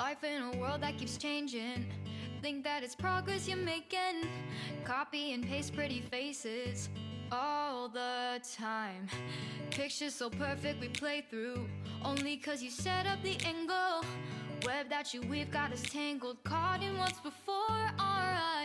Life in a world that keeps changing. Think that it's progress you're making. Copy and paste pretty faces all the time. Pictures so perfect we play through, only cause you set up the angle. Web that you weave got us tangled, caught in what's before our eyes.